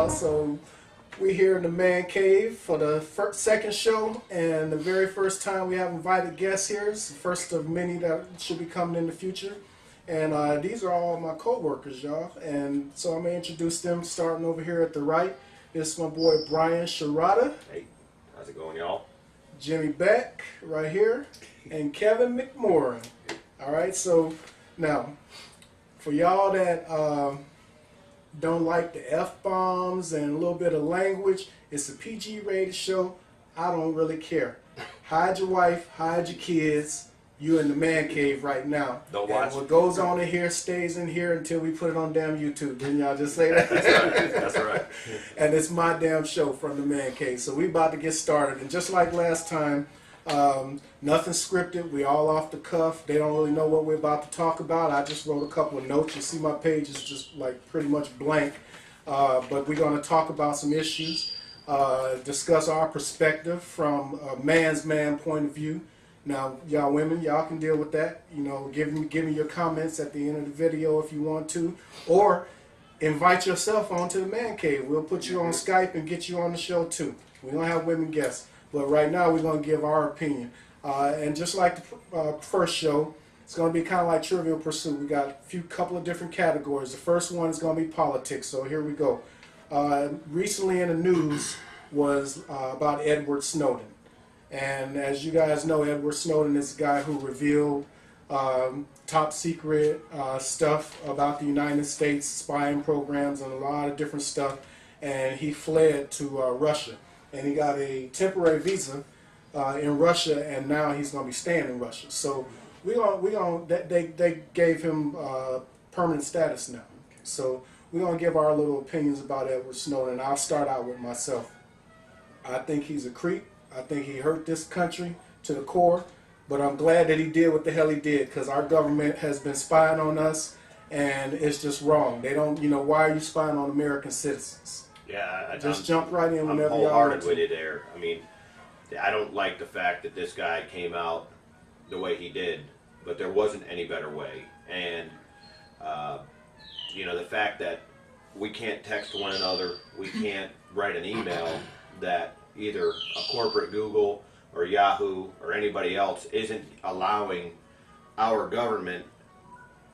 So we're here in the Man Cave for the second show, and the very first time we have invited guests here. It's the first of many that should be coming in the future. And these are all my co-workers, y'all. And so I'm going to introduce them, starting over here at the right. This is my boy Brian Sciarratta. Hey, how's it going, y'all? Jimmy Beck, right here. And Kevin McMorran. All right, so now, for y'all that don't like the F-bombs and a little bit of language, it's a PG-rated show. I don't really care. Hide your wife, hide your kids. You in the man cave right now. Don't watch. And what goes on in here stays in here until we put it on damn YouTube. Didn't y'all just say that? That's right. That's right. And it's my damn show from the man cave. So we about to get started. And just like last time, nothing scripted. We all off the cuff. They don't really know what we're about to talk about. I just wrote a couple of notes. You see my page is just like pretty much blank. But we're going to talk about some issues, discuss our perspective from a man's man point of view. Now, y'all women, y'all can deal with that. You know, give me your comments at the end of the video if you want to. Or invite yourself onto the man cave. We'll put you on Skype and get you on the show too. We don't have women guests. But right now we're going to give our opinion. And just like the first show, it's going to be kind of like Trivial Pursuit. We got a couple of different categories. The first one is going to be politics. So here we go. Recently in the news was about Edward Snowden. And as you guys know, Edward Snowden is the guy who revealed top secret stuff about the United States, spying programs and a lot of different stuff. And he fled to Russia. And he got a temporary visa in Russia, and now he's going to be staying in Russia. So they gave him permanent status now. So we're going to give our little opinions about Edward Snowden. I'll start out with myself. I think he's a creep. I think he hurt this country to the core, but I'm glad that he did what the hell he did, because our government has been spying on us, and it's just wrong. They don't, why are you spying on American citizens? Yeah, Just jump right in whenever I'm y'all wholehearted with you there. I mean, I don't like the fact that this guy came out the way he did, but there wasn't any better way. And, the fact that we can't text one another, we can't write an email, that either a corporate Google or Yahoo or anybody else isn't allowing our government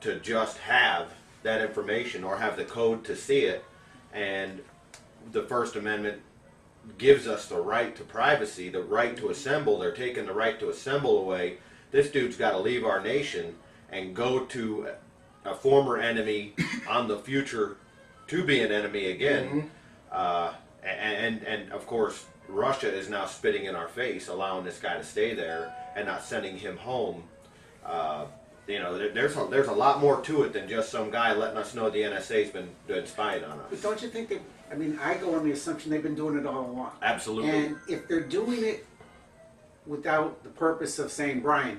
to just have that information or have the code to see it. And the First Amendment gives us the right to privacy, the right to assemble. They're taking the right to assemble away. This dude's got to leave our nation and go to a former enemy on the future to be an enemy again. And of course, Russia is now spitting in our face, allowing this guy to stay there and not sending him home. There's a lot more to it than just some guy letting us know the NSA's been spying on us. But don't you think that, I go on the assumption they've been doing it all along. Absolutely. And if they're doing it without the purpose of saying, Brian,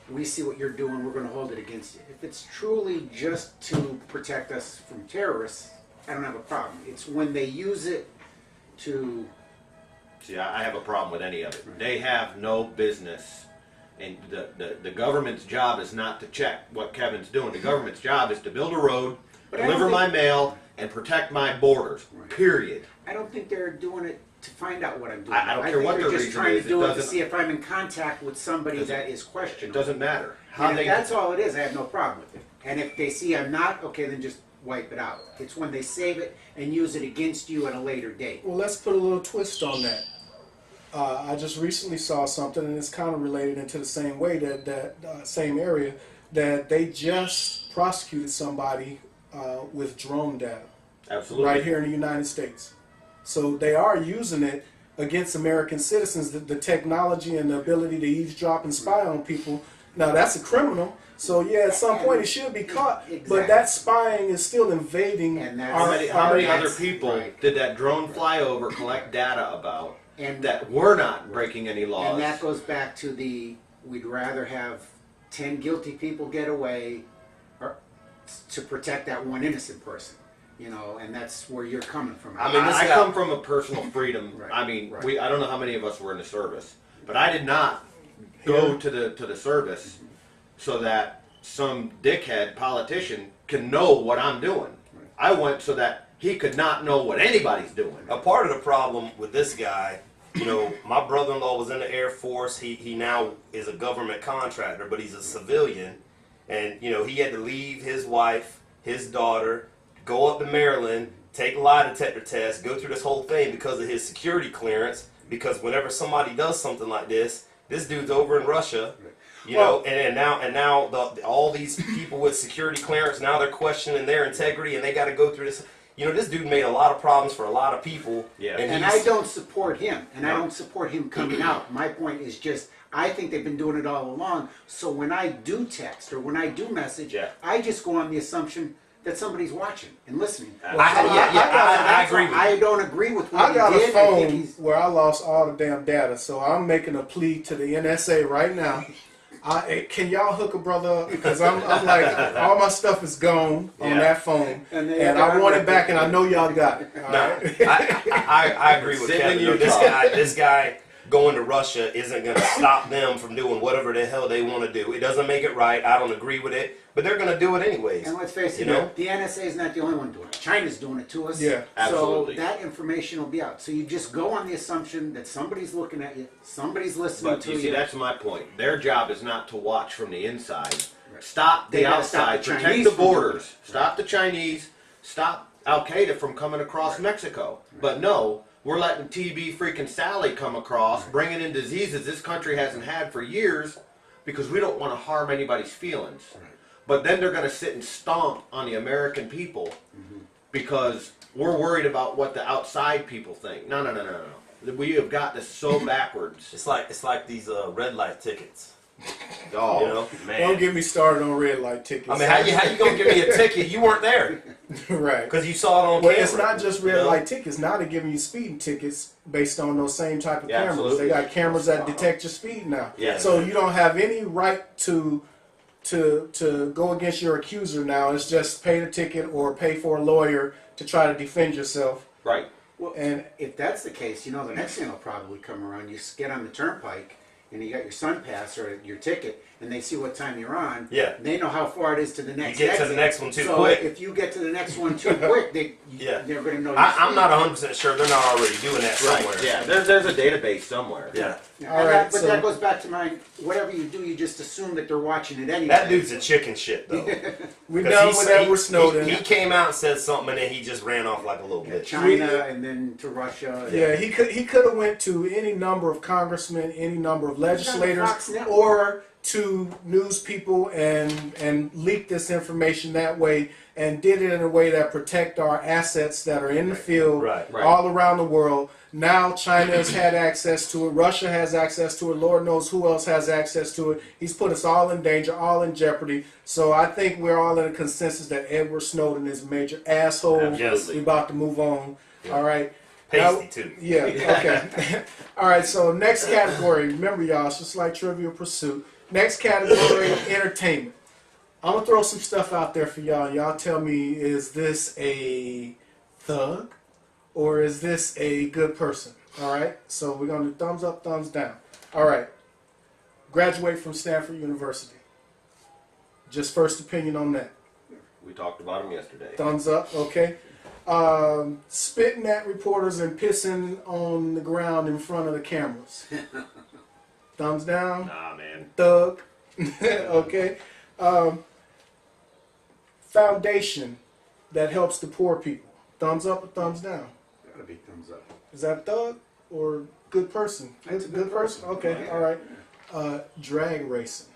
we see what you're doing, we're going to hold it against you. If it's truly just to protect us from terrorists, I don't have a problem. It's when they use it to... See, I have a problem with any of it. Right. They have no business. And the government's job is not to check what Kevin's doing. The government's job is to build a road, deliver my mail, and protect my borders. Right. Period. I don't think they're doing it to find out what I'm doing. I don't care what the reason is. They're just trying to do it to see if I'm in contact with somebody that is questionable. It doesn't matter. And if that's all it is, I have no problem with it. And if they see I'm not, okay, then just wipe it out. It's when they save it and use it against you at a later date. Well, let's put a little twist on that. I just recently saw something, and it's kind of related into the same way that same area, that they just prosecuted somebody with drone data Absolutely. right here in the United States. So they are using it against American citizens, the technology and the ability to eavesdrop and spy on people. Now that's a criminal. So yeah, at some point it should be caught. Exactly. But that spying is still invading And that's- How many That's other people right. did that drone flyover collect data about And that were not breaking any laws? And that goes back to we'd rather have 10 guilty people get away or to protect that one innocent person, you know, and that's where you're coming from. I mean, I come from a personal freedom. Right, I mean, right. I don't know how many of us were in the service, but I did not go to the service so that some dickhead politician can know what I'm doing. I went so that he could not know what anybody's doing. A part of the problem with this guy, you know, my brother-in-law was in the Air Force. He now is a government contractor, but he's a civilian. And, you know, he had to leave his wife, his daughter, go up to Maryland, take a lie detector test, go through this whole thing because of his security clearance. Because whenever somebody does something like this dude's over in Russia, you know, and now all these people with security clearance, now they're questioning their integrity, and they got to go through this. You know, this dude made a lot of problems for a lot of people. Yeah. And I don't support him, and I don't support him coming out. My point is just, I think they've been doing it all along. So when I do text or when I do message, Yeah. I just go on the assumption that somebody's watching and listening. I agree with you. I don't agree with what I got he a did. I think phone he's where I lost all the damn data, so I'm making a plea to the NSA right now. Can y'all hook a brother up? Because I'm like, all my stuff is gone on Yeah. that phone, And and, they I got want it. it back, and I know y'all got it. All No, right? I agree with Sitting Kevin. in You know, Utah. this guy going to Russia isn't going to stop them from doing whatever the hell they want to do. It doesn't make it right. I don't agree with it, but they're going to do it anyways. And let's face it, You know? the NSA is not the only one doing it. China's doing it to us. Yeah, absolutely. So that information will be out. So you just go on the assumption that somebody's looking at you, somebody's listening But to you you. see, that's my point. Their job is not to watch from the inside. Stop They the gotta stop outside. the Protect Chinese the from doing borders. it. Stop the Chinese. Stop Al Qaeda from coming across Mexico. But no, we're letting TB freaking Sally come across, bringing in diseases this country hasn't had for years because we don't want to harm anybody's feelings. But then they're going to sit and stomp on the American people because we're worried about what the outside people think. No. We have got this so backwards. It's like these red light tickets. Oh, You know, man. Don't get me started on red light tickets. I mean, how you gonna give me a ticket? You weren't there right? because you saw it on Well, camera. it's not just red you know? light tickets. Now they're giving you speeding tickets based on those same type of Yeah, cameras. absolutely. They got cameras that detect your speed now. Yeah. So you don't have any right to go against your accuser now. It's just pay the ticket or pay for a lawyer to try to defend yourself. right. Well, And if that's the case, you know, the next thing will probably come around. You get on the turnpike, and you got your sun pass or your ticket, and they see what time you're on. Yeah. They know how far it is to the next. get to exit. the next one too so quick. if you get to the next one too quick, Yeah. they're going to know. I'm not 100% sure they're not already doing that somewhere. Yeah, there's a database somewhere. Yeah. All right, but so- that goes back to mine. Whatever you do, you just assume that they're watching it anyway. That dude's a chicken shit though. we're 'Cause done he with said- Edward Snowden. He came out and said something, and then he just ran off like a little bitch. China and then to Russia. Yeah, he could have went to any number of congressmen, any number of legislators, Fox Network. or to news people and leak this information that way, and did it in a way that protect our assets that are in the field Right. all around the world. Now China has had access to it. Russia has access to it. Lord knows who else has access to it. He's put us all in danger, all in jeopardy. So I think we're all in a consensus that Edward Snowden is a major asshole. Absolutely. We're about to move on. All right. Pasty Now- too. Yeah, okay. All right, so next category. Remember, y'all, it's just like Trivial Pursuit. Next category, entertainment. I'm going to throw some stuff out there for y'all. Y'all tell me, is this a thug or is this a good person? All right, so we're going to do thumbs up, thumbs down. All right, graduate from Stanford University. Just first opinion on that. We talked about them yesterday. Thumbs up, okay. Spitting at reporters and pissing on the ground in front of the cameras. Thumbs down. Nah, man. Thug. Okay. Foundation that helps the poor people. Thumbs up or thumbs down? Gotta be thumbs up. Is that thug or good person. That's a Good good person. person. Okay, Yeah. all right. Drag racing.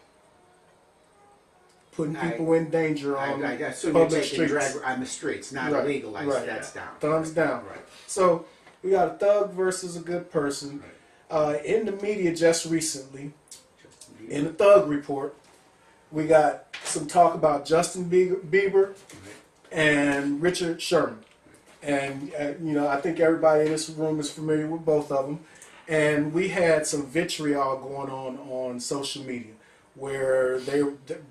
Putting I- people in danger on I assume you're public taking streets. drag on the streets, not Right, illegalized. right. That's down. Thumbs down. Right. So we got a thug versus a good person. In the media just recently, in the Thug Report, we got some talk about Justin Bieber and Richard Sherman. And, you know, I think everybody in this room is familiar with both of them. And we had some vitriol going on social media where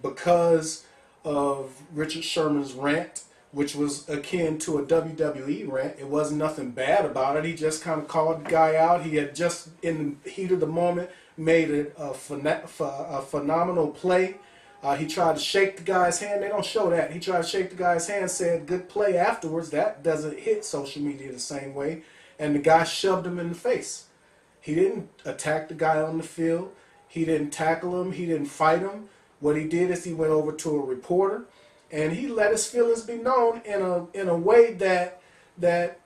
because of Richard Sherman's rant, which was akin to a WWE rant, it wasn't nothing bad about it. He just kind of called the guy out. He had just, in the heat of the moment, made it a phenomenal play. He tried to shake the guy's hand. They don't show that. He tried to shake the guy's hand, said good play afterwards. That doesn't hit social media the same way. And the guy shoved him in the face. He didn't attack the guy on the field. He didn't tackle him. He didn't fight him. What he did is he went over to a reporter and he let his feelings be known in a way that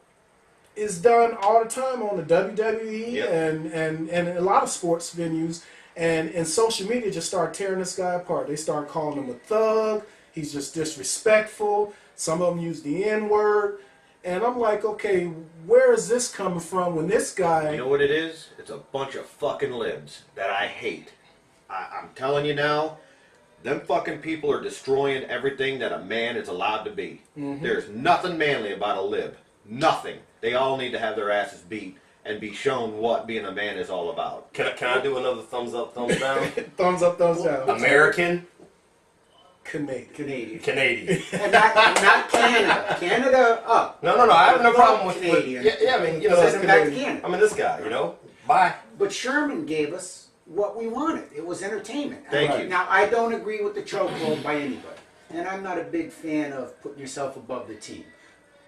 is done all the time on the WWE Yep. and a lot of sports venues. And social media just start tearing this guy apart. They start calling him a thug. He's just disrespectful. Some of them use the N-word. And I'm like, okay, where is this coming from when this guy... You know what it is? It's a bunch of fucking libs that I hate. I'm telling you now, them fucking people are destroying everything that a man is allowed to be. There's nothing manly about a lib. Nothing. They all need to have their asses beat and be shown what being a man is all about. Can I do another thumbs up, thumbs down? Thumbs up, thumbs down. American, Canadian. Canadian. And not Canada. Canada up. No, I have no problem with Canadian. yeah, I mean, you know, Send him back to Canadian. Canada. I mean, this guy, you know, bye. But Sherman gave us what we wanted. It was entertainment. Thank you. Now, I don't agree with the chokehold by anybody. And I'm not a big fan of putting yourself above the team.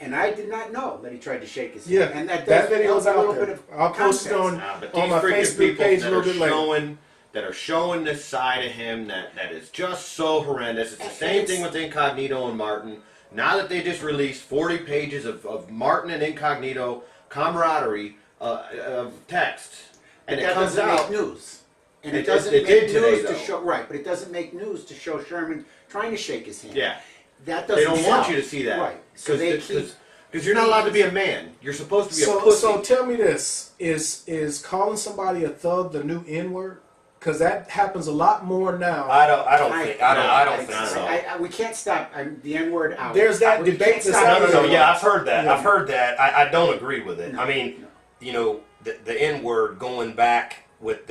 And I did not know that he tried to shake his hand. Yeah, And that that video's help a out little there. bit of I'll post it context. But on these my freaking Facebook people page a that little bit later. that are showing this side of him that is just so horrendous. It's the same thing with Incognito and Martin. Now that they just released 40 pages of Martin and Incognito camaraderie of text, and it that comes doesn't out. make news. And it It doesn't did make today, news to though. show right, but it doesn't make news to show Sherman trying to shake his hand. Yeah, That they doesn't don't want sell. you to see that. Right. So they keep Because you're not allowed to be a man. You're supposed to be a So, pussy. so tell me this: is calling somebody a thug the new N-word? Because that happens a lot more now. I don't think not so. at all. We can't stop the N-word out. There's that We debate can't that's stop out it. there. Yeah, I've heard that. Yeah. I've heard that. I don't agree with it. No, I mean, no. you know, the N word going back with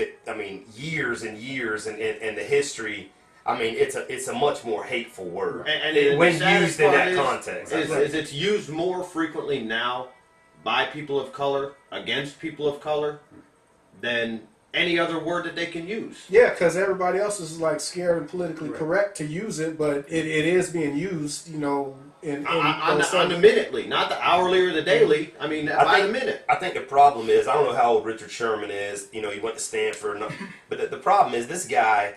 years and years and the history. I mean, it's a much more hateful word And when the saddest used in part that is- context. is it's used more frequently now by people of color against people of color than any other word that they can use. Yeah, because everybody else is like scared and politically Right. correct to use it, but it is being used, you know, in On those the minutely, not the hourly or the daily. I mean, by the minute. I think the problem is, I don't know how old Richard Sherman is. You know, he went to Stanford, but the problem is this guy.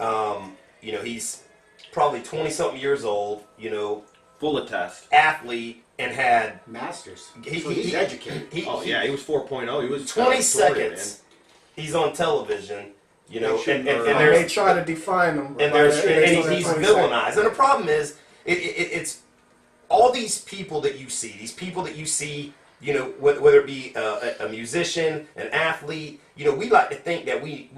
You know, he's probably 20-something years old. You know, Full of test. athlete, and had Masters. He- So he- he's educated. he Was 4.0. He was 20 valedictorian, seconds. He's on television. You know, They shouldn't and have- And there's they try to define them. and by there's that- based on that he's 20 seconds. villainized. And the problem is, it's all these people that you see, you know, whether it be a musician, an athlete, you know, we like to think that we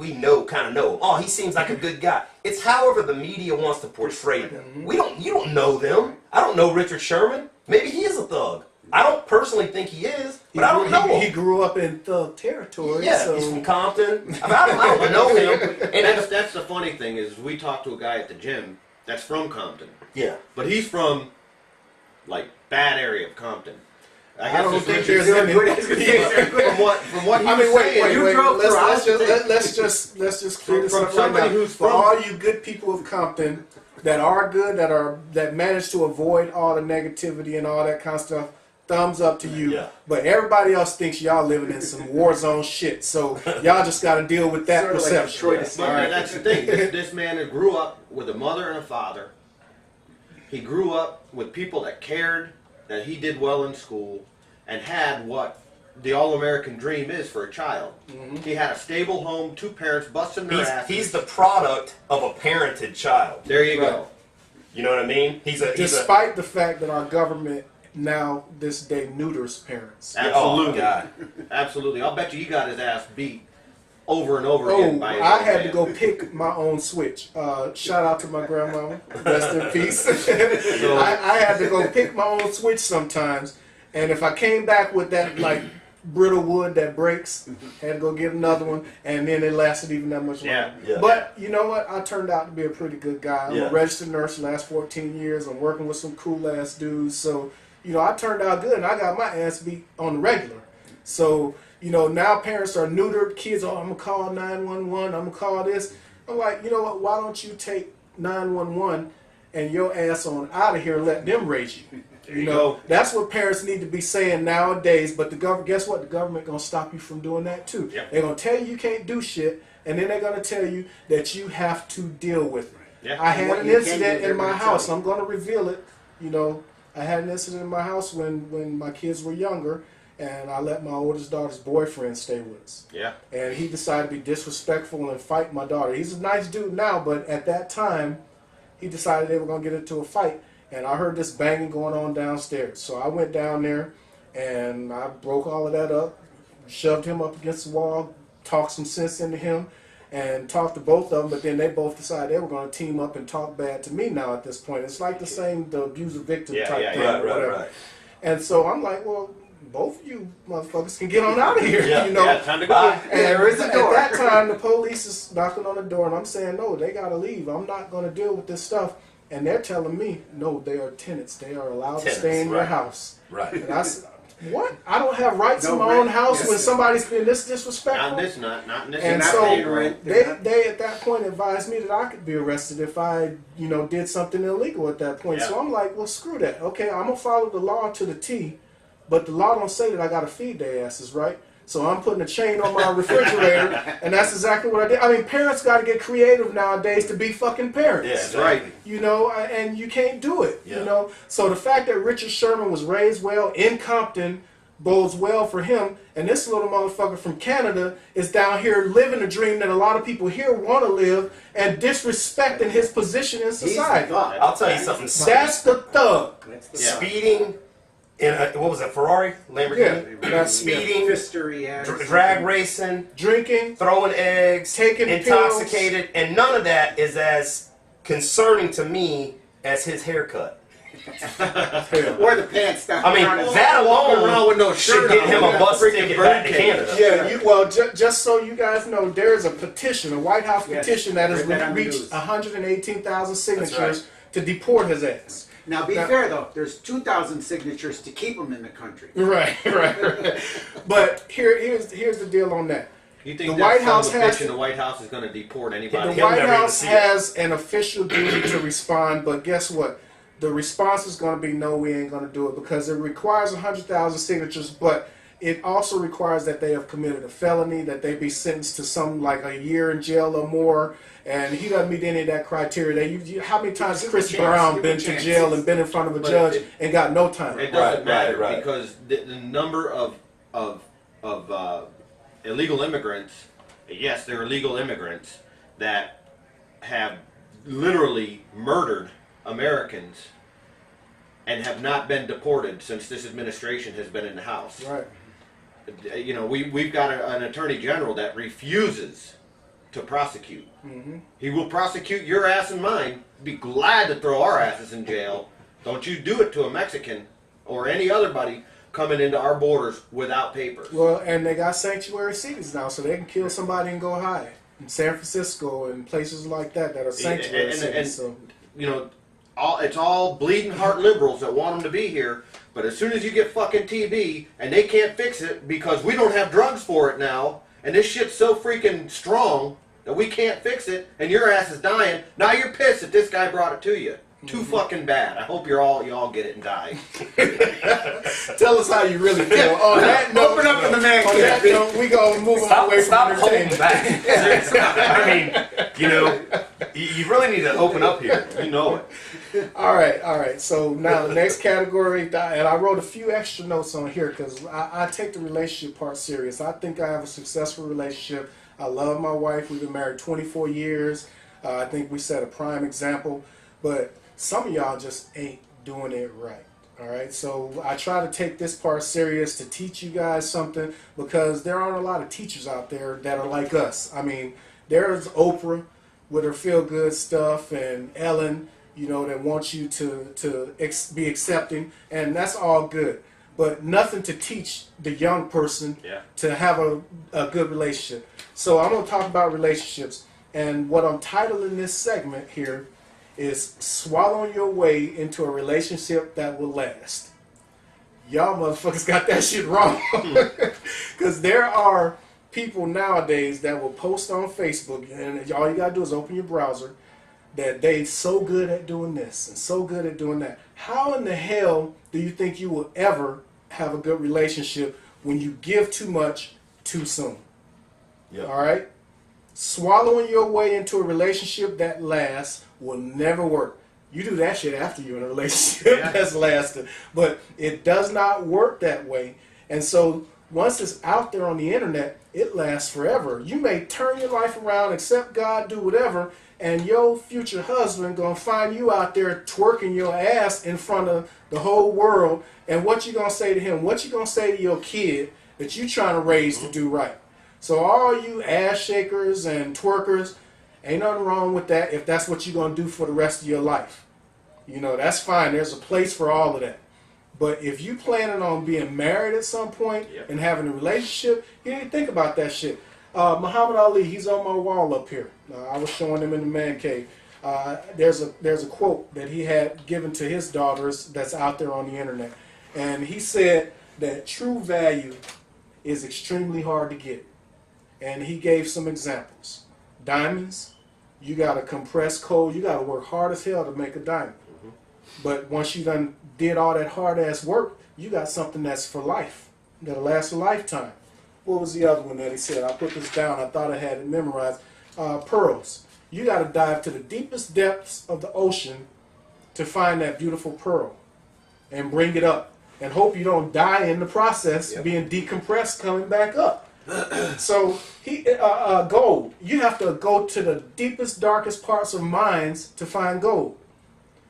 kind of know. Oh, he seems like a good guy. It's however the media wants to portray them. You don't know them. I don't know Richard Sherman. Maybe he is a thug. I don't personally think he is, but I don't know him. He grew up in thug territory. Yeah, so he's from Compton. I mean, I don't know him. And that's the funny thing is we talked to a guy at the gym that's from Compton, Yeah. but he's from like bad area of Compton. I don't it's think just- there's any. from what he I was mean, wait, saying. wait, You wait. drove through Let's just clear this From up right somebody now. who's For from- all you good people of Compton that are good, that manage to avoid all the negativity and all that kind of stuff, thumbs up to you. Yeah. But everybody else thinks y'all living in some war zone shit. So y'all just got to deal with that Sort of like perception. Detroit But is smart. that's the thing. This man grew up with a mother and a father. He grew up with people that cared that he did well in school and had what the all-American dream is for a child. He had a stable home, 2 parents busting their asses. He's the product of a parented child. There you Right. go. You know what I mean? Despite the fact that our government now, this day, neuters parents. Absolutely. Oh, God. Absolutely. I'll bet you got his ass beat over and over again by his I own had man. to go pick my own switch. Shout out to my grandmama. Rest in peace. I had to go pick my own switch sometimes. And if I came back with that, like, brittle wood that breaks, had to go get another one. And then it lasted even that much longer. Yeah. But you know what? I turned out to be a pretty good guy. I'm Yeah. a registered nurse the last 14 years. I'm working with some cool-ass dudes. So, you know, I turned out good, and I got my ass beat on the regular. So, you know, now parents are neutered. Kids, I'm going to call 911. I'm going to call this. I'm like, you know what? Why don't you take 911 and your ass on out of here and let them raise you? You know, that's what parents need to be saying nowadays. But the government, guess what? The government going to stop you from doing that too. Yep. They're going to tell you can't do shit, and then they're going to tell you that you have to deal with it. Yeah. I And had what an you can incident do, in my they're gonna house. tell you. I'm going to reveal it. You know, I had an incident in my house when my kids were younger, and I let my oldest daughter's boyfriend stay with us. Yeah. And he decided to be disrespectful and fight my daughter. He's a nice dude now, but at that time, he decided they were going to get into a fight. And I heard this banging going on downstairs. So I went down there, and I broke all of that up, shoved him up against the wall, talked some sense into him, and talked to both of them. But then they both decided they were going to team up and talk bad to me now at this point. It's like the abuser victim type thing. or whatever. Right. And so I'm like, well, both of you motherfuckers can get on out of here. Yeah. You know? Yeah, time to go. And There is a door. At that time, the police is knocking on the door, and I'm saying, no, they got to leave. I'm not going to deal with this stuff. And they're telling me, no, they are tenants. They are allowed to stay in your right. house. Right. And I said, what? I don't have rights No in my rent. own house Yes, when sir. somebody's been this disrespectful. Not in this, not in this. And not so paying rent. They're not- they at that point advised me that I could be arrested if I, you know, did something illegal at that point. Yeah. So I'm like, well, screw that. Okay, I'm gonna follow the law to the T, but the law don't say that I gotta feed their asses, right? So I'm putting a chain on my refrigerator, and that's exactly what I did. I mean, parents got to get creative nowadays to be fucking parents. Yeah, That's right. You know, and you can't do it. Yeah. You know, so the fact that Richard Sherman was raised well in Compton bodes well for him. And this little motherfucker from Canada is down here living a dream that a lot of people here want to live and disrespecting his position in He's the society. thug. I'll tell you something. That's the thug. That's the Yeah. thug. Speeding in a, what was it, Ferrari? Lamborghini? Yeah, that's Speeding, Fistery ass. drag racing, drinking. throwing eggs, Taking intoxicated, and none of that is as concerning to me as his haircut. Or the pants down. I mean, that walking alone around with no should shirt get on. him a bus Freaking ticket back to birdcage. Canada. Yeah, well, just so you guys know, there is a petition, a White House Yes, petition that has read that on the reached news. 118,000 signatures right. to deport his ass. Now, be fair though. There's 2,000 signatures to keep him in the country. Right. But here's the deal on that. You think The that White son House of a has bitch in to- the White House is going to deport The anybody? He'll White never even House see it. has an official duty to respond, but guess what? The response is going to be no, we ain't going to do it because it requires 100,000 signatures, but it also requires that they have committed a felony, that they be sentenced to some like a year in jail or more, and he doesn't meet any of that criteria. How many times Give Chris him a chance, Brown give been him a to chance. jail and been in front of a But judge it- and got no time? It doesn't Right, matter right. because the number of illegal immigrants. Yes, there are illegal immigrants that have literally murdered Americans and have not been deported since this administration has been in the House. Right. You know, we've got an attorney general that refuses to prosecute. Mm-hmm. He will prosecute your ass and mine. Be glad to throw our asses in jail. Don't you do it to a Mexican or any other buddy coming into our borders without papers. Well, and they got sanctuary cities now, so they can kill somebody and go hide. In San Francisco and places like that are sanctuary cities. So. You know, it's all bleeding heart liberals that want them to be here. But as soon as you get fucking TB and they can't fix it because we don't have drugs for it now, and this shit's so freaking strong that we can't fix it, and your ass is dying, now you're pissed that this guy brought it to you. too fucking bad. I hope y'all get it and die. Tell us how you really feel. On that note, Open up in the man on that note, we gonna move away Stop from holding entertainment. back. Seriously. I mean, you know, you really need to open up here. You know it. All right. So now the next category, and I wrote a few extra notes on here because I take the relationship part serious. I think I have a successful relationship. I love my wife. We've been married 24 years. I think we set a prime example. But some of y'all just ain't doing it right. All right. So I try to take this part serious to teach you guys something because there aren't a lot of teachers out there that are like us. I mean, there's Oprah with her feel-good stuff and Ellen, you know, that wants you to be accepting, and that's all good. But nothing to teach the young person to have a good relationship. So I'm going to talk about relationships, and what I'm titling this segment here is Swallowing Your Way into a Relationship That Will Last. Y'all motherfuckers got that shit wrong. Because there are people nowadays that will post on Facebook, and all you got to do is open your browser, that they so good at doing this and so good at doing that. How in the hell do you think you will ever have a good relationship when you give too much too soon? Yep. All right? Swallowing your way into a relationship that lasts will never work. You do that shit after you're in a relationship that's lasted. But it does not work that way. And so once it's out there on the internet, it lasts forever. You may turn your life around, accept God, do whatever, and your future husband gonna find you out there twerking your ass in front of the whole world. And what you gonna say to him? What you gonna say to your kid that you trying to raise to do right? So all you ass shakers and twerkers, ain't nothing wrong with that if that's what you're gonna do for the rest of your life. You know, that's fine. There's a place for all of that. But if you planning on being married at some point and having a relationship, you need to think about that shit. Muhammad Ali, he's on my wall up here. I was showing him in the man cave. There's a quote that he had given to his daughters that's out there on the internet. And he said that true value is extremely hard to get. And he gave some examples. Diamonds, you got to compress coal. You got to work hard as hell to make a diamond. But once you done did all that hard ass work, you got something that's for life, that'll last a lifetime. What was the other one that he said? I put this down. I thought I had it memorized. Pearls. You got to dive to the deepest depths of the ocean to find that beautiful pearl and bring it up. And hope you don't die in the process being decompressed coming back up. So gold. You have to go to the deepest, darkest parts of mines to find gold.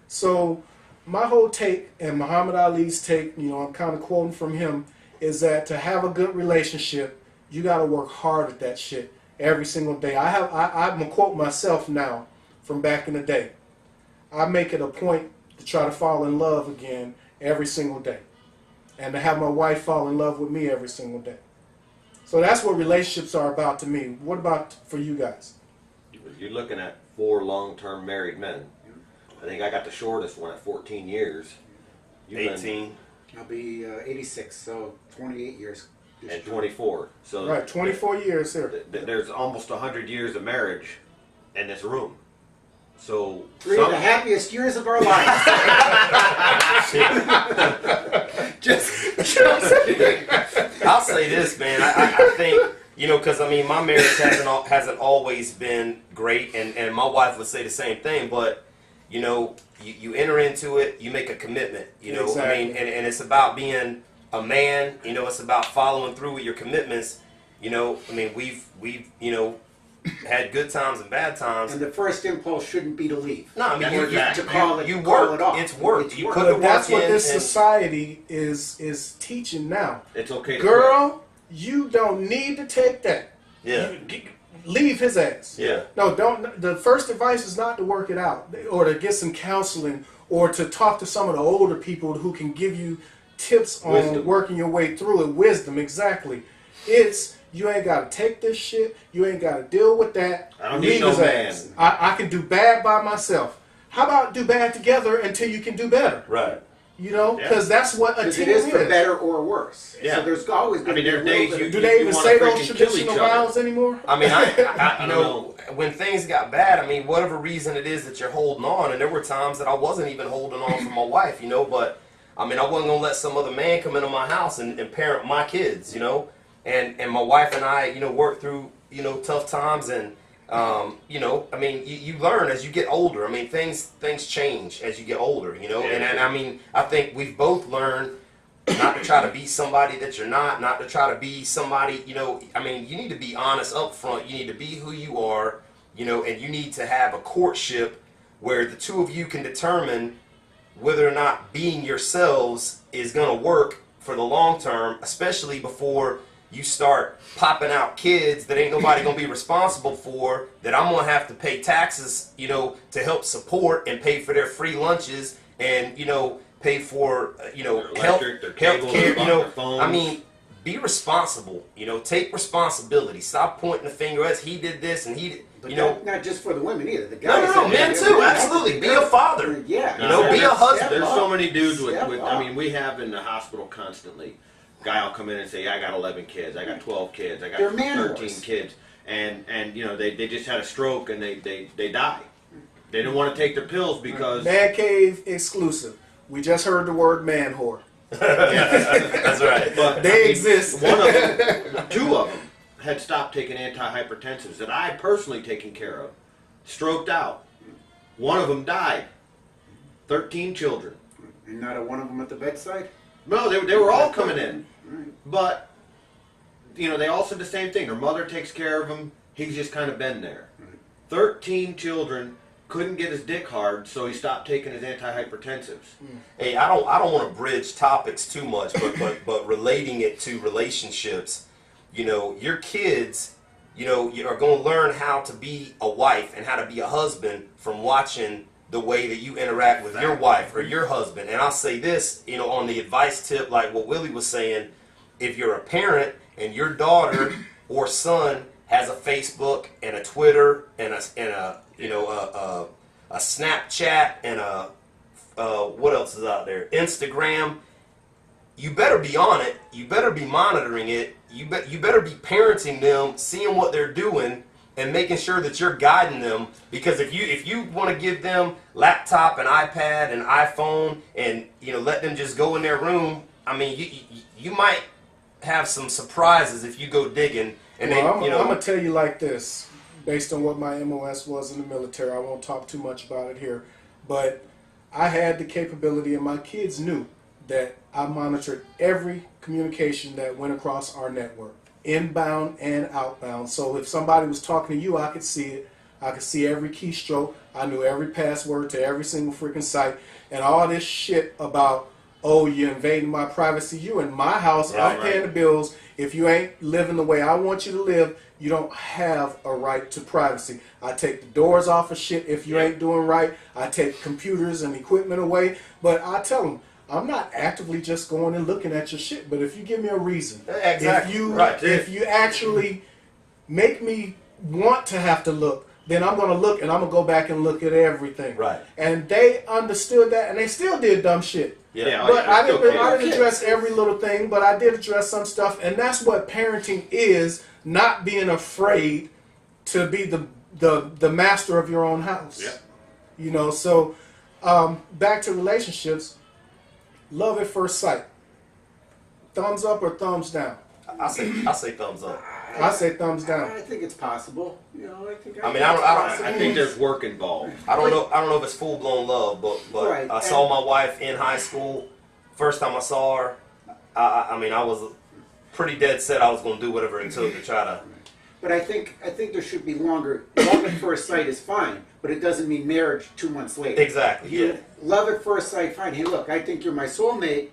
So my whole take, and Muhammad Ali's take, you know, I'm kind of quoting from him, is that to have a good relationship, you got to work hard at that shit every single day. I'm going to quote myself now from back in the day. I make it a point to try to fall in love again every single day. And to have my wife fall in love with me every single day. So that's what relationships are about to me. What about for you guys? You're looking at 4 long-term married men. I think I got the shortest one at 14 years. You've 18. I'll be 86, so 28 years. And 24. So Right, 24 years here. There's almost 100 years of marriage in this room. So 3 of the happiest years of our lives. I'll say this, man. I think, you know, because I mean, my marriage hasn't always been great, and my wife would say the same thing. But you know, you enter into it, you make a commitment. You know, Exactly. I mean, and it's about being a man. You know, it's about following through with your commitments. You know, I mean, we've you know, had good times and bad times. And the first impulse shouldn't be to leave. No, I mean, you call work. it off. It's work. It's You work. put the But work that's what in this and- society is teaching now. it's okay to Girl, you don't need to take that. Yeah. Leave his ass. Yeah. No, don't. The first advice is not to work it out or to get some counseling or to talk to some of the older people who can give you tips on Wisdom. working your way through it. Wisdom, exactly. It's you ain't got to take this shit. You ain't got to deal with that. I don't need Leave no his man. ass. I can do bad by myself. How about do bad together until you can do better? Right. You know, Yeah. because that's what a Because team it is for is. better or worse. Yeah. So there's always going to be there a are little days bit you of- Do they even wanna say freaking those kill traditional each other. vows anymore? I mean, I I you don't know, when things got bad, I mean, whatever reason it is that you're holding on, and there were times that I wasn't even holding on for my wife, you know, but I mean, I wasn't gonna let some other man come into my house and parent my kids, you know, and my wife and I, you know, worked through, you know, tough times, and you know, I mean, you learn as you get older. I mean, things change as you get older, you know, and I mean, I think we've both learned not to try to be somebody that you're not to try to be somebody, you know, I mean, you need to be honest up front. You need to be who you are, you know, and you need to have a courtship where the two of you can determine whether or not being yourselves is going to work for the long term, especially before you start popping out kids that ain't nobody going to be responsible for, that I'm going to have to pay taxes, you know, to help support and pay for their free lunches and, you know, pay for, you know, Their health electric, their cable, care, you know, their phones. I mean, be responsible, you know, take responsibility. Stop pointing the finger at he did this and he did, But you know. not just for the women either. The No, guys. no, no, men too, absolutely. Be a father. Yeah. You know, be a husband. There's so many dudes Step with up. I mean, we have in the hospital constantly. Guy will come in and say, I got 11 kids, I got 12 kids, I got They're man 13 whores. kids. And you know, they just had a stroke and they die. They didn't want to take their pills because Man Cave exclusive. We just heard the word man whore. That's right. but They I mean, exist. One of them, two of them had stopped taking antihypertensives that I had personally taken care of. Stroked out. One of them died. 13 children. And not a one of them at the bedside? No, they were all coming in. But, you know, they all said the same thing. Her mother takes care of him. He's just kind of been there. 13 children, couldn't get his dick hard, so he stopped taking his antihypertensives. Hey, I don't want to bridge topics too much, but relating it to relationships, you know, your kids, you know, you are going to learn how to be a wife and how to be a husband from watching the way that you interact with your wife or your husband. And I'll say this, you know, on the advice tip, like what Willie was saying, if you're a parent and your daughter or son has a Facebook and a Twitter and a you know a Snapchat and a what else is out there, Instagram, you better be on it. You better be monitoring it. You better be parenting them, seeing what they're doing, and making sure that you're guiding them. Because if you want to give them laptop and iPad and iPhone and, you know, let them just go in their room, I mean, you might have some surprises if you go digging. And Well, then, you know, I'm gonna tell you like this, based on what my MOS was in the military. I won't talk too much about it here, but I had the capability, and my kids knew that I monitored every communication that went across our network, inbound and outbound. So if somebody was talking to you, I could see it. I could see every keystroke. I knew every password to every single freaking site, and all this shit about, oh, you're invading my privacy. You in my house. I'm paying the bills. If you ain't living the way I want you to live, you don't have a right to privacy. I take the doors off of shit if you ain't doing right. I take computers and equipment away. But I tell them, I'm not actively just going and looking at your shit. But if you give me a reason, Exactly. if you actually make me want to have to look, then I'm going to look and I'm going to go back and look at everything. Right. And they understood that, and they still did dumb shit. Yeah, But I still didn't can't. address every little thing, but I did address some stuff, and that's what parenting is, not being afraid to be the master of your own house. Yeah. You know, so back to relationships, love at first sight. Thumbs up or thumbs down? I say thumbs up. I say thumbs down. I think it's possible. You know, I think. I mean, I think there's work involved. I don't know if it's full blown love, but Right, I saw my wife in high school. First time I saw her, I mean, I was pretty dead set I was going to do whatever it took to try to. But I think there should be longer. Love at first sight is fine, but it doesn't mean marriage 2 months later. Exactly. Yeah. Love at first sight, fine. Hey, look, I think you're my soulmate.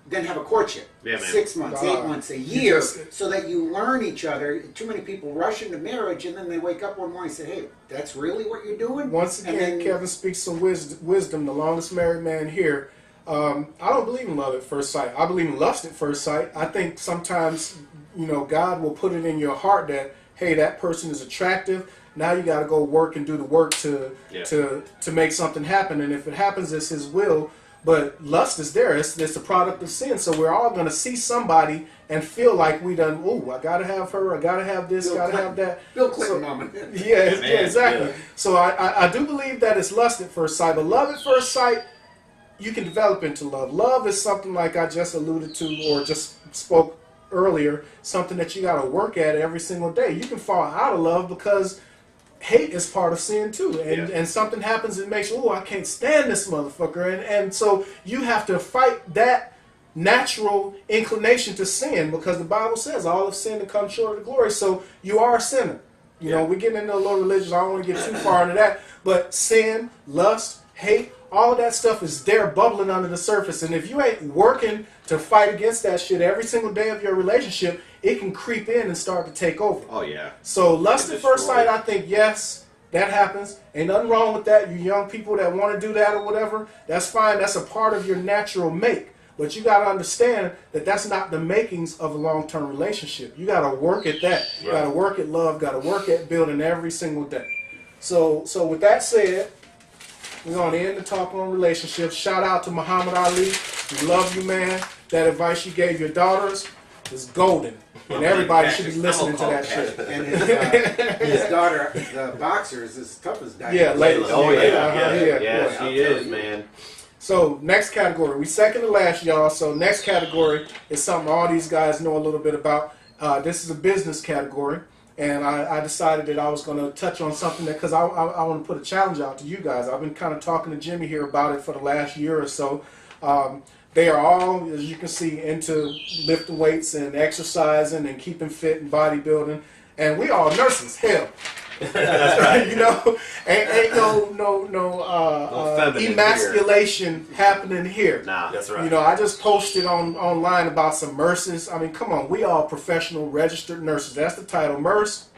Then have a courtship. Yeah, man. 6 months, 8 months, a year, just- so that you learn each other. Too many people rush into marriage, and then they wake up one morning and say, "Hey, that's really what you're doing." Once And again, then- Kevin speaks some wisdom, the longest married man here. I don't believe in love at first sight. I believe in lust at first sight. I think sometimes, you know, God will put it in your heart that, hey, that person is attractive. Now you got to go work and do the work to make something happen. And if it happens, it's His will. But lust is there. It's a product of sin. So we're all going to see somebody and feel like we done, ooh, I got to have her, I got to have this, got to have that. Bill Clinton moment. Yeah, exactly. Yeah. So I do believe that it's lust at first sight. But love at first sight, you can develop into love. Love is something like I just alluded to or just spoke earlier, something that you got to work at every single day. You can fall out of love because hate is part of sin too, and something happens that makes you, oh, I can't stand this motherfucker, and so you have to fight that natural inclination to sin, because the Bible says all of sin and come short of the glory. So you are a sinner. You know, we're getting into a little religious. I don't want to get too far into that, but sin, lust, hate, all of that stuff is there bubbling under the surface, and if you ain't working to fight against that shit every single day of your relationship, it can creep in and start to take over. Oh yeah. So lust at first sight, Destroy. I think, yes, that happens. Ain't nothing wrong with that. You young people that want to do that or whatever, that's fine. That's a part of your natural make. But you got to understand that that's not the makings of a long-term relationship. You got to work at that. You got to work at love. Got to work at building every single day. So with that said, we're going to end the talk on relationships. Shout out to Muhammad Ali. We love you, man. That advice you gave your daughters is golden. And everybody should be listening to that shit. And his daughter, the boxer, is as tough as that. Yeah, Layla. Oh Yeah, yeah, she is, man. So next category, we second to last, y'all. So next category is something all these guys know a little bit about. This is a business category, and I decided that I was going to touch on something that, because I want to put a challenge out to you guys. I've been kind of talking to Jimmy here about it for the last year or so. They are all, as you can see, into lifting weights and exercising and keeping fit and bodybuilding, and we all nurses. Hell. That's right. You know, ain't no feminine emasculation happening here. Nah, That's right. You know, I just posted online about some nurses. I mean, come on, we all professional registered nurses. That's the title. Nurse,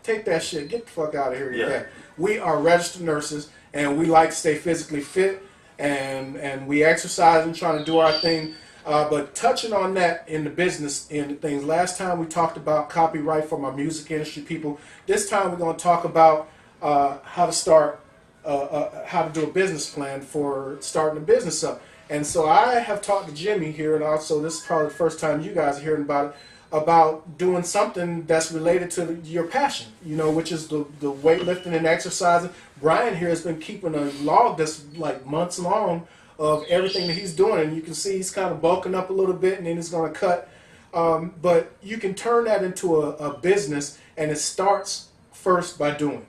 take that shit. Get the fuck out of here. Yeah. We are registered nurses, and we like to stay physically fit, and we exercise and trying to do our thing. But touching on that in the business end of things, last time we talked about copyright for my music industry people. This time we're going to talk about how to start, how to do a business plan for starting a business up. And so I have talked to Jimmy here, and also this is probably the first time you guys are hearing about it, about doing something that's related to your passion, you know, which is the weightlifting and exercising. Brian here has been keeping a log that's like months long of everything that he's doing, and you can see he's kind of bulking up a little bit, and then he's going to cut. But you can turn that into a business, and it starts first by doing.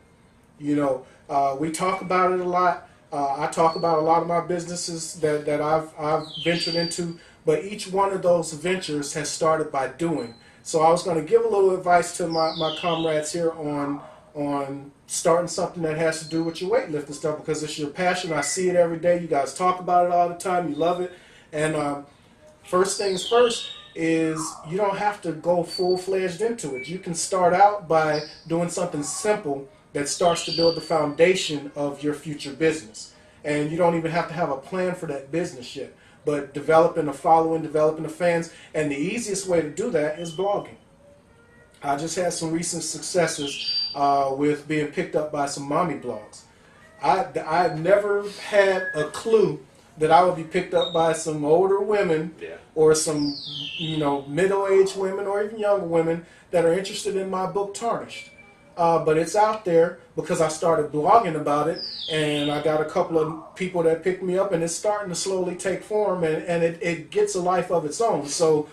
You know, we talk about it a lot. I talk about a lot of my businesses that I've ventured into, but each one of those ventures has started by doing. So I was going to give a little advice to my comrades here on starting something that has to do with your weightlifting stuff, because it's your passion. I see it every day. You guys talk about it all the time. You love it. And first things first is you don't have to go full-fledged into it. You can start out by doing something simple that starts to build the foundation of your future business. And you don't even have to have a plan for that business yet, but developing a following, developing the fans. And the easiest way to do that is blogging. I just had some recent successes with being picked up by some mommy blogs. I never had a clue that I would be picked up by some older women or some, you know, middle-aged women or even younger women that are interested in my book Tarnished. But it's out there because I started blogging about it, and I got a couple of people that picked me up, and it's starting to slowly take form, and it gets a life of its own. So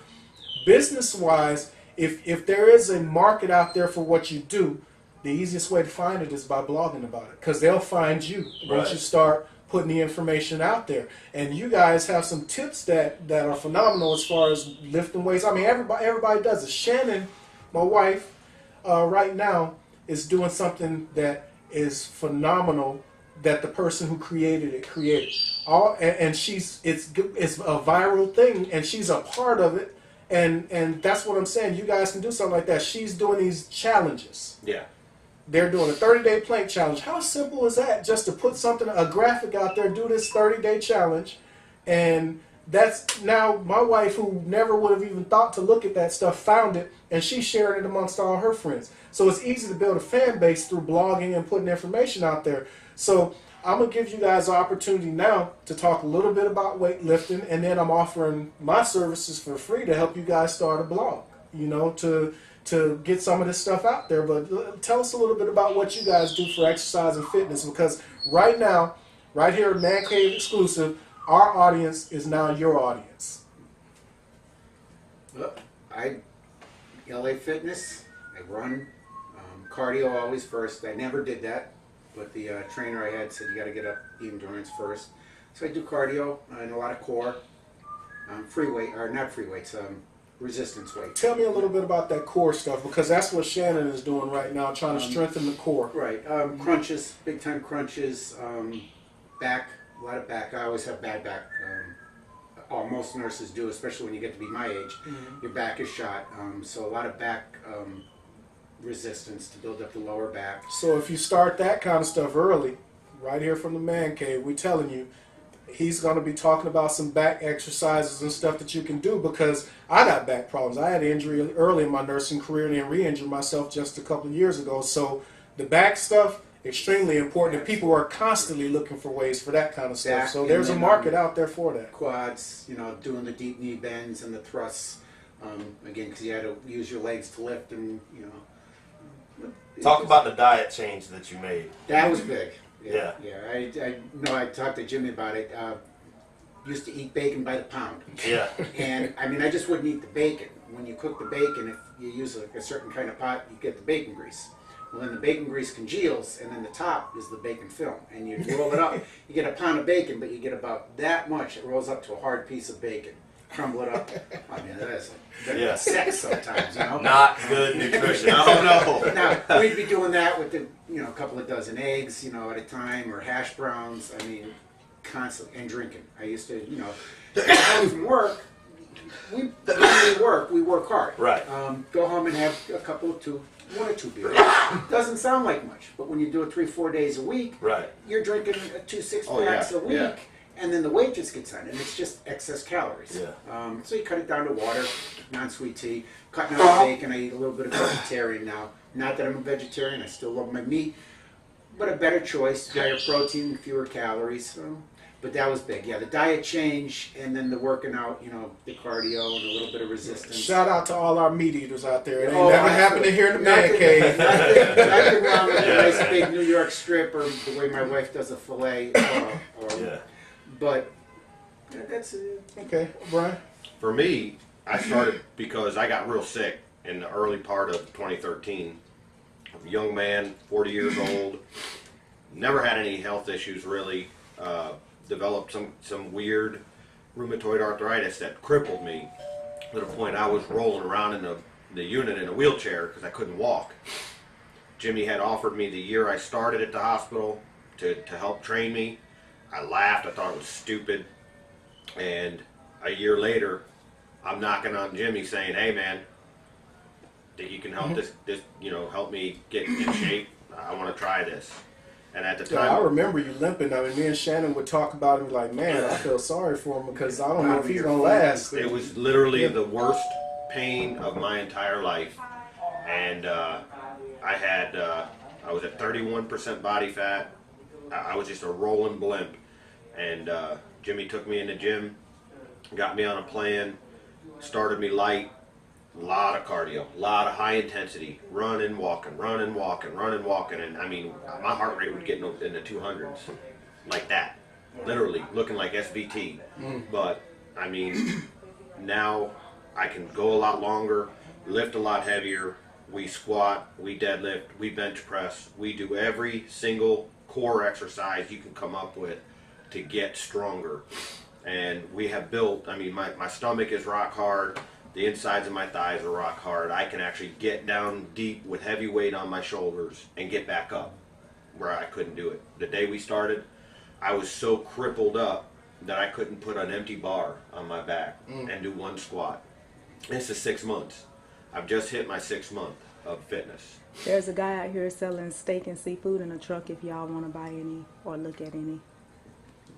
business-wise, if there is a market out there for what you do, the easiest way to find it is by blogging about it, because they'll find you once you start putting the information out there. And you guys have some tips that are phenomenal as far as lifting weights. I mean, everybody does it. Shannon, my wife, right now is doing something that is phenomenal, that the person who created it created. And it's a viral thing, and she's a part of it. And that's what I'm saying. You guys can do something like that. She's doing these challenges. Yeah. They're doing a 30-day plank challenge. How simple is that? Just to put something, a graphic out there, do this 30-day challenge. And that's now my wife, who never would have even thought to look at that stuff, found it, and she's sharing it amongst all her friends. So it's easy to build a fan base through blogging and putting information out there. So I'm going to give you guys an opportunity now to talk a little bit about weightlifting, and then I'm offering my services for free to help you guys start a blog, you know, to get some of this stuff out there. But tell us a little bit about what you guys do for exercise and fitness, because right now, right here at Man Cave Exclusive, our audience is now your audience. Well, LA Fitness, I run cardio always first. I never did that, but the trainer I had said you got to get up the endurance first. So I do cardio and a lot of core, free weight, or not free weights, resistance weight. Tell me a little bit about that core stuff, because that's what Shannon is doing right now, trying to strengthen the core. Right, crunches, big time crunches, back, a lot of back. I always have bad back. Most nurses do, especially when you get to be my age. Your back is shot, so a lot of back resistance to build up the lower back. So if you start that kind of stuff early, right here from the Man Cave, we're telling you, he's going to be talking about some back exercises and stuff that you can do, because I got back problems. I had an injury early in my nursing career and then re-injured myself just a couple of years ago. So the back stuff, extremely important, and people are constantly looking for ways for that kind of stuff. Back, So there's a market out there for that. Quads, you know, doing the deep knee bends and the thrusts, again, because you had to use your legs to lift, and, you know. Talk about the diet change that you made. That was big. Yeah. I know. I talked to Jimmy about it. Used to eat bacon by the pound. Yeah. And I mean, I just wouldn't eat the bacon. When you cook the bacon, if you use a certain kind of pot, you get the bacon grease. Well, then the bacon grease congeals, and then the top is the bacon film. And you roll it up. You get a pound of bacon, but you get about that much. It rolls up to a hard piece of bacon. Crumble it up. I mean, that's like sex sometimes, you know. Not good nutrition. Oh no. Now, we'd be doing that with a couple of dozen eggs, at a time, or hash browns. I mean, constantly, and drinking. I used to, home from work. When we work hard. Right. Go home and have one or two beers. Doesn't sound like much, but when you do it 3-4 days a week, Right. you're drinking 2 6-packs a week. Yeah. And then the weight just gets on, and it's just excess calories. Yeah. So you cut it down to water, non-sweet tea, cutting out bacon. I eat a little bit of vegetarian now. Not that I'm a vegetarian, I still love my meat, but a better choice, higher protein, fewer calories. But that was big. Yeah, the diet change, and then the working out, the cardio and a little bit of resistance. Shout out to all our meat eaters out there. It ain't Oh, never happened to here in the Man Cave. Nothing wrong with a nice big New York strip, or the way my wife does a fillet. Yeah. But that's it. Okay, Brian? For me, I started because I got real sick in the early part of 2013. I'm a young man, 40 years old, never had any health issues really. Developed some weird rheumatoid arthritis that crippled me to the point I was rolling around in the unit in a wheelchair because I couldn't walk. Jimmy had offered me the year I started at the hospital to help train me. I laughed. I thought it was stupid. And a year later, I'm knocking on Jimmy saying, "Hey, man, think you can help this help me get in shape? I want to try this." And at the Yeah, time, I remember you limping. I mean, me and Shannon would talk about it and be like, man, I feel sorry for him because I don't know if he's going to last. it was literally the worst pain of my entire life. And I was at 31% body fat. I was just a rolling blimp. And Jimmy took me in the gym, got me on a plan, started me light, a lot of cardio, a lot of high intensity, running, walking. And I mean, my heart rate would get in the 200s, like that, literally looking like SVT. But I mean, now I can go a lot longer, lift a lot heavier. We squat, we deadlift, we bench press, we do every single core exercise you can come up with to get stronger. And we have built, I mean, my stomach is rock hard, the insides of my thighs are rock hard. I can actually get down deep with heavy weight on my shoulders and get back up where I couldn't do it. The day we started, I was so crippled up that I couldn't put an empty bar on my back and do one squat. This is 6 months. I've just hit my 6th month of fitness. There's a guy out here selling steak and seafood in a truck if y'all want to buy any or look at any.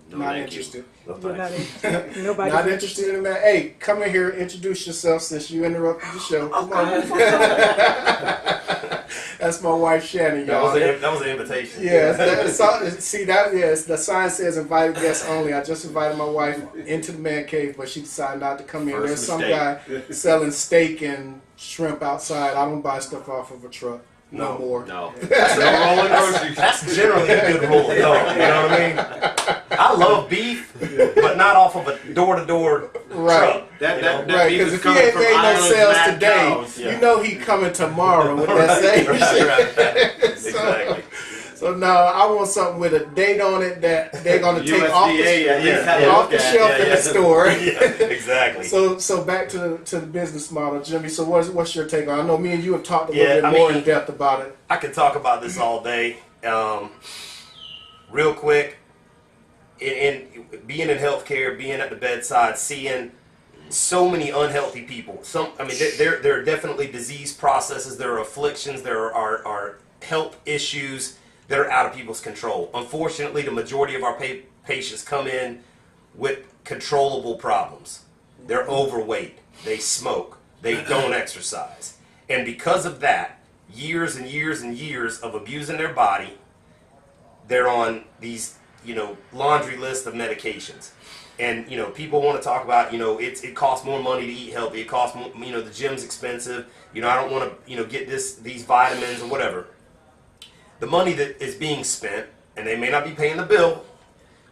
No, Not thank interested. No, You're not thanks. in, nobody's Not interested in that. Hey, come in here, introduce yourself since you interrupted the show. Come on. That's my wife Shannon, y'all. That was an invitation. Yes, the sign says invited guests only. I just invited my wife into the man cave, but she decided not to come in. First There's some mistake. guy selling steak and shrimp outside. I don't buy stuff off of a truck no more. No. No rolling groceries. That's generally a good rule of thumb. You know what I mean? I love beef, but not off of a door-to-door Right. truck. That Right, beef because is if he coming ain't from made no Island's sales Mad today, Cows. you know he coming tomorrow with that same shit. Exactly. So now I want something with a date on it that they're gonna take off the shelf in the store. Exactly. So back to the business model, Jimmy. So what's your take on it? I know me and you have talked a little bit more in depth about it. I could talk about this all day. Real quick, in being in healthcare, being at the bedside, seeing so many unhealthy people. There are definitely disease processes, there are afflictions, there are health issues that are out of people's control. Unfortunately, the majority of our patients come in with controllable problems. They're overweight, they smoke, they don't exercise. And because of that, years and years and years of abusing their body, they're on these, laundry list of medications. And, people want to talk about, it costs more money to eat healthy. It costs more, the gym's expensive. I don't want to, get these vitamins or whatever. The money that is being spent, and they may not be paying the bill,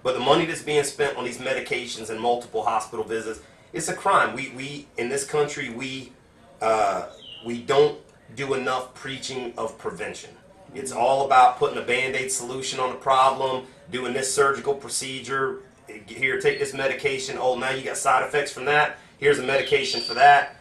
but the money that's being spent on these medications and multiple hospital visits, it's a crime. We in this country, we don't do enough preaching of prevention. It's all about putting a Band-Aid solution on the problem, doing this surgical procedure. Here, take this medication. Oh, now you got side effects from that. Here's a medication for that.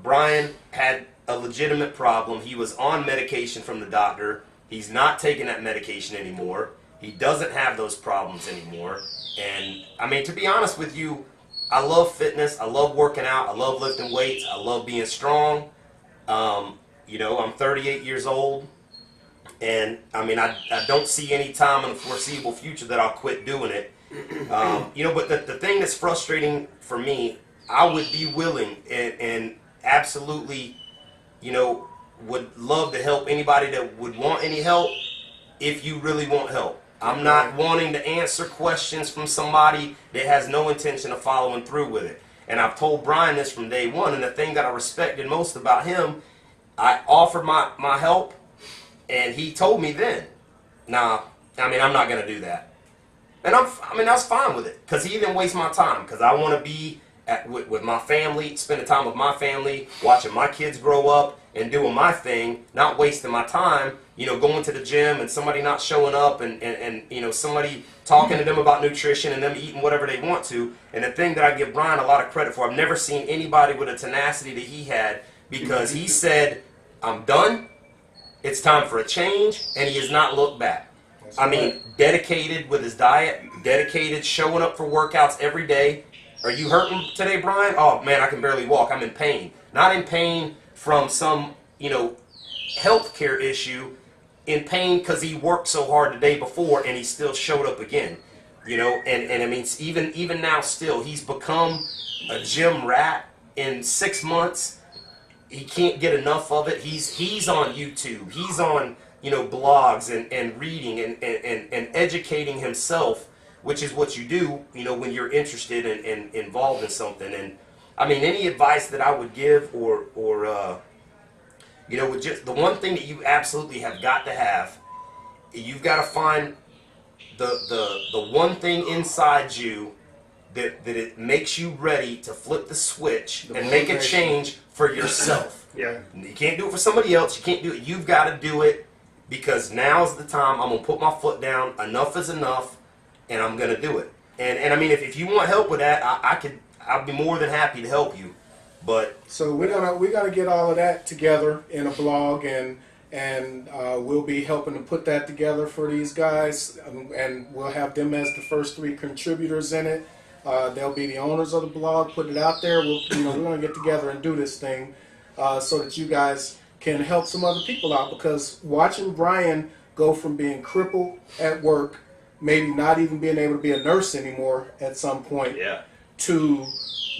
Brian had a legitimate problem. He was on medication from the doctor. He's not taking that medication anymore. He doesn't have those problems anymore. And, to be honest with you, I love fitness. I love working out. I love lifting weights. I love being strong. I'm 38 years old. And, I don't see any time in the foreseeable future that I'll quit doing it. But the thing that's frustrating for me, I would be willing and absolutely, would love to help anybody that would want any help if you really want help. I'm not wanting to answer questions from somebody that has no intention of following through with it. And I've told Brian this from day one, and the thing that I respected most about him, I offered my help, and he told me then, nah, I'm not going to do that. And that's fine with it, because he didn't waste my time, because I want to be with my family, spending time with my family, watching my kids grow up, and doing my thing, not wasting my time, going to the gym and somebody not showing up and somebody talking to them about nutrition and them eating whatever they want to. And the thing that I give Brian a lot of credit for, I've never seen anybody with a tenacity that he had, because he said, I'm done, it's time for a change, and he has not looked back. Dedicated with his diet, dedicated, showing up for workouts every day. Are you hurting today, Brian? Oh man, I can barely walk. I'm in pain. Not in pain from some, health care issue. In pain because he worked so hard the day before and he still showed up again. Even now still, he's become a gym rat in 6 months. He can't get enough of it. He's on YouTube. He's on, blogs and reading and educating himself, which is what you do, when you're interested and involved in something. And any advice that I would give or with just the one thing that you absolutely have got to have, you've got to find the one thing inside you that it makes you ready to flip the switch and make a change for yourself. Yeah. You can't do it for somebody else. You can't do it. You've got to do it, because now's the time. I'm going to put my foot down. Enough is enough, and I'm going to do it. And if you want help with that, I'd be more than happy to help you. But so we're gonna get all of that together in a blog, and we'll be helping to put that together for these guys, and we'll have them as the first 3 contributors in it. They'll be the owners of the blog, put it out there. We're gonna get together and do this thing so that you guys can help some other people out, because watching Brian go from being crippled at work, maybe not even being able to be a nurse anymore at some point, Yeah. to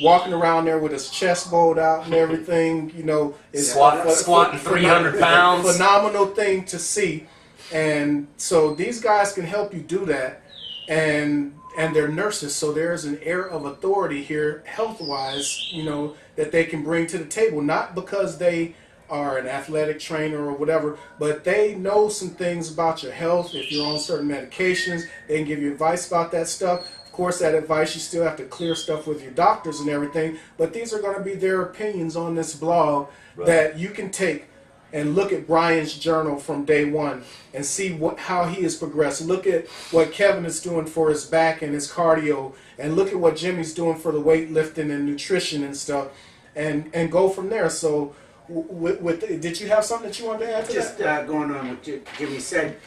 walking around there with his chest bowed out and everything, you know, is Squatting 300 pounds. Phenomenal thing to see. And so these guys can help you do that, and they're nurses, so there's an air of authority here, health-wise, you know, that they can bring to the table. Not because they are an athletic trainer or whatever, but they know some things about your health. If you're on certain medications, they can give you advice about that stuff. Of course, that advice, you still have to clear stuff with your doctors and everything, but these are going to be their opinions on this blog that you can take and look at Brian's journal from day one and see how he has progressed. Look at what Kevin is doing for his back and his cardio, and look at what Jimmy's doing for the weightlifting and nutrition and stuff, and go from there. So, did you have something that you wanted to add to Just that? going on what Jimmy said,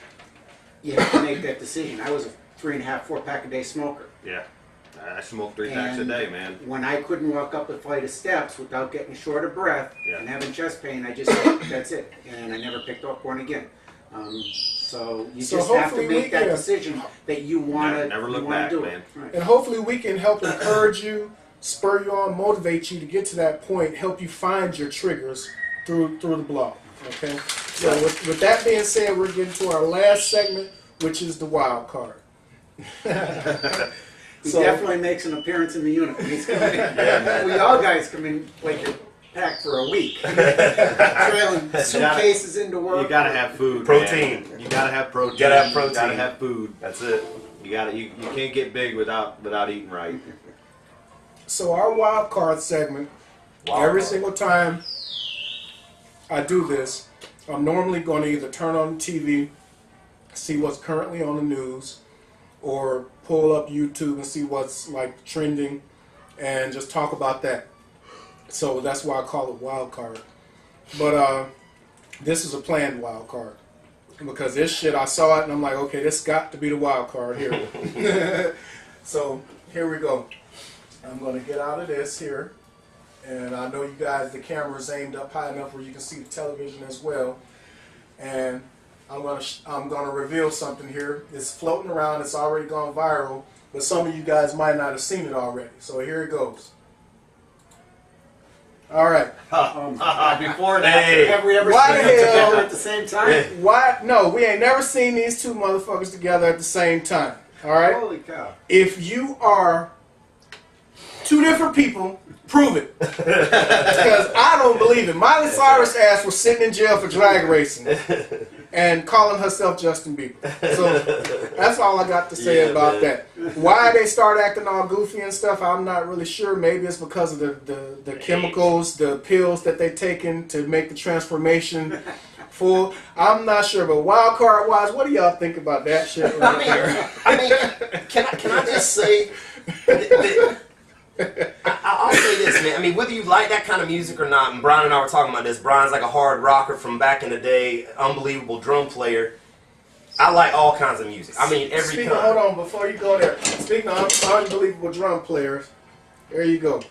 you have to make that decision. I was a 3.5, 4-pack a day smoker. Yeah. I smoke 3 packs a day, man. When I couldn't walk up a flight of steps without getting short of breath and having chest pain, I just said, that's it. And I never picked up one again. So you just have to make that decision that you want to never look back, do man. it. Right. And hopefully we can help encourage you, spur you on, motivate you to get to that point, help you find your triggers through the blog. Okay? So with that being said, we're getting to our last segment, which is the wild card. He definitely makes an appearance in the unit when he's coming in. We all guys come in like you're packed for a week. Trailing suitcases into work. You gotta have food. Protein. Man. You gotta have protein. You gotta have protein. You gotta have food. That's it. You can't get big without eating right. So our wild card segment, every single time I do this, I'm normally going to either turn on the TV, see what's currently on the news, or pull up YouTube and see what's like trending and just talk about that. So that's why I call it wild card. But this is a planned wild card, because this shit, I saw it and I'm like, okay, this got to be the wild card here. So here we go. I'm going to get out of this here, and I know you guys, the camera's aimed up high enough where you can see the television as well. And I'm gonna reveal something here. It's floating around. It's already gone viral, but some of you guys might not have seen it already. So here it goes. All right. Before and Hey. Have we ever Why seen the them hell- together at the same time? Why? No, we ain't never seen these two motherfuckers together at the same time. All right. Holy cow. If you are two different people, prove it. Because I don't believe it. Miley Cyrus' ass was sitting in jail for drag racing and calling herself Justin Bieber. So that's all I got to say about that. Why they start acting all goofy and stuff, I'm not really sure. Maybe it's because of the chemicals, the pills that they taken to make the transformation full. I'm not sure, but wild card wise, what do y'all think about that shit? I mean, can I just say I'll say this, man. I mean, whether you like that kind of music or not, and Brian and I were talking about this. Brian's like a hard rocker from back in the day, unbelievable drum player. I like all kinds of music. I mean, every Speaking, kind. hold on, before you go there. Speaking of unbelievable drum players, there you go.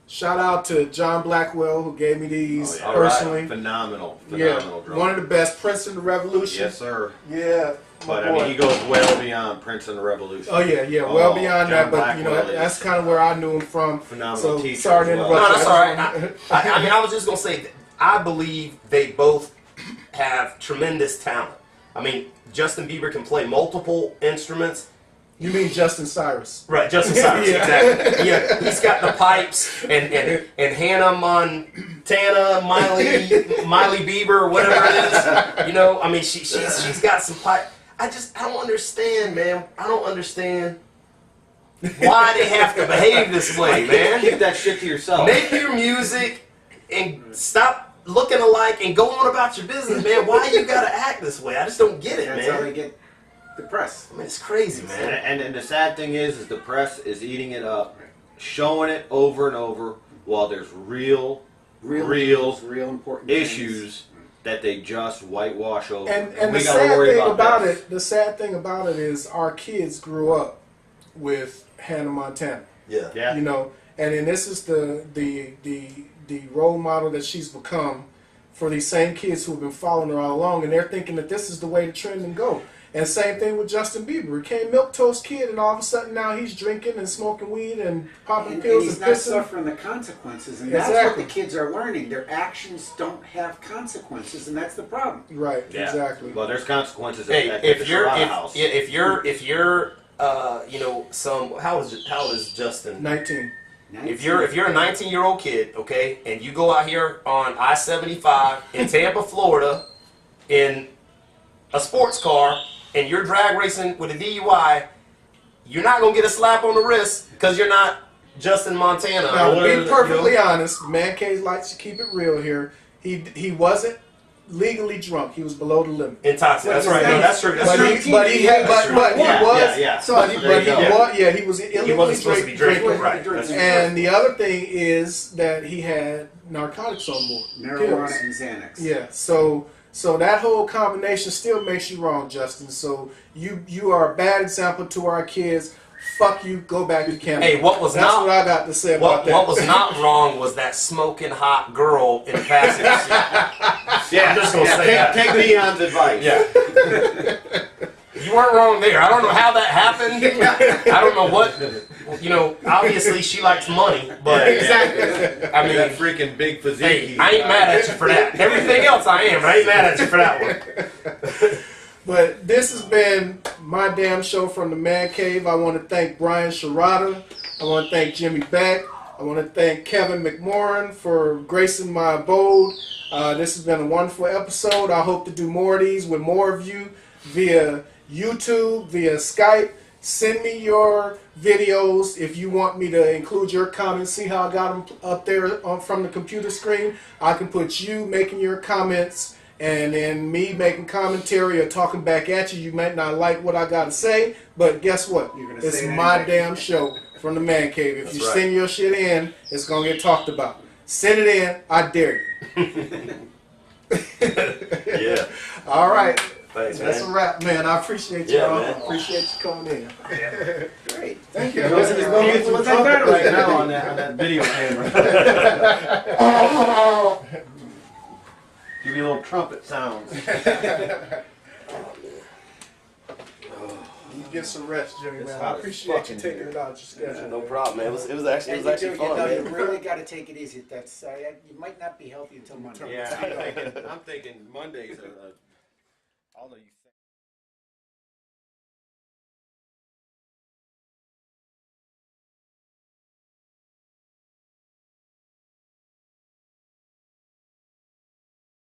Shout out to John Blackwell, who gave me these personally. Right. Phenomenal Yeah, drummer. one of the best. Prince and the Revolution. Yes, sir. Yeah. But I mean, he goes well beyond Prince and the Revolution. Oh yeah, well beyond John that, but you know Blackwell that's is kind of where I knew him from. phenomenal So teacher sorry to as well. interrupt. No, that's all right. I mean, I was just gonna say that I believe they both have tremendous talent. I mean, Justin Bieber can play multiple instruments. You mean Justin Cyrus? Right, Justin Cyrus, Yeah. exactly. Yeah, he's got the pipes and Hannah Montana, Miley Bieber, whatever it is. You know, I mean, she's got some pipe. I don't understand, man. I don't understand why they have to behave this way, man. Keep that shit to yourself. Make your music and stop looking alike and go on about your business, man. Why you gotta act this way? I just don't get it, That's how they man. get the press. I mean, it's crazy, man. And the sad thing is the press is eating it up, showing it over and over, while there's real important issues that they just whitewash over. And we the gotta sad worry thing about this. it, the sad thing about it is our kids grew up with Hannah Montana. Yeah. You know, and then this is the role model that she's become for these same kids who have been following her all along, and they're thinking that this is the way to trend and go. And same thing with Justin Bieber. He came milquetoast kid, and all of a sudden now he's drinking and smoking weed and popping And pills he's and not pissing. suffering the consequences, and that's what Exactly. the kids are learning. Their actions don't have consequences, and that's the problem. Right, Yeah. exactly. Well, there's consequences Hey, at the if you're Sciarratta house. if you're you know, how old is Justin? 19. If you're a 19-year-old kid, okay, and you go out here on I-75 in Tampa, Florida, in a sports car, and you're drag racing with a DUI, you're not gonna get a slap on the wrist because you're not Justin Montana. Now, or to whatever, be perfectly honest, Man Cave likes to keep it real here. He wasn't legally drunk. He was below the limit. intoxicated. That's right. No, that's true. That's But true. he was. Yeah. So he There you go. was. Yeah, he was illegally He wasn't supposed to be drinking. Right. Drinking. That's And the other thing is that he had narcotics on board. Marijuana Pills. and Xanax. Yeah. So that whole combination still makes you wrong, Justin. So you are a bad example to our kids. Fuck you. Go back to Canada. Hey, what was That's not what I got to say about that. what was not wrong was that smoking hot girl in the passenger seat. Yeah, I'm just gonna say that. take Dion's advice. Yeah. You weren't wrong there. I don't know how that happened. I don't know what. You know, obviously she likes money, but Exactly. I mean, that freaking big physique. hey, I ain't mad at you for that. Everything else I am. I ain't mad at you for that one. But this has been my damn show from the Man Cave. I want to thank Brian Sciarratta. I want to thank Jimmy Beck. I want to thank Kevin McMorran for gracing my abode. This has been a wonderful episode. I hope to do more of these with more of you via YouTube, via Skype. Send me your videos if you want me to include your comments. See how I got them up there from the computer screen? I can put you making your comments and then me making commentary or talking back at you. You might not like what I got to say, but guess what? You're gonna It's say it my anyway. damn show from the Man Cave. If That's you right. send your shit in, it's going to get talked about. Send it in. I dare you. Yeah. All right. Thanks, That's a man. wrap, man. I appreciate you Yeah, all. man. Appreciate you coming in. Great. Thank you. It wasn't as You get beautiful some as I thought it trumpet was. right now on that video camera. Give you a little trumpet sounds. You get some rest, Jimmy, It's man. hot I as appreciate you fucking taking here. it out your schedule. No problem, man. It was actually And you do, fun, you man. really got to take it easy. That's you might not be healthy until Monday. Yeah, I'm thinking Mondays are. Although you.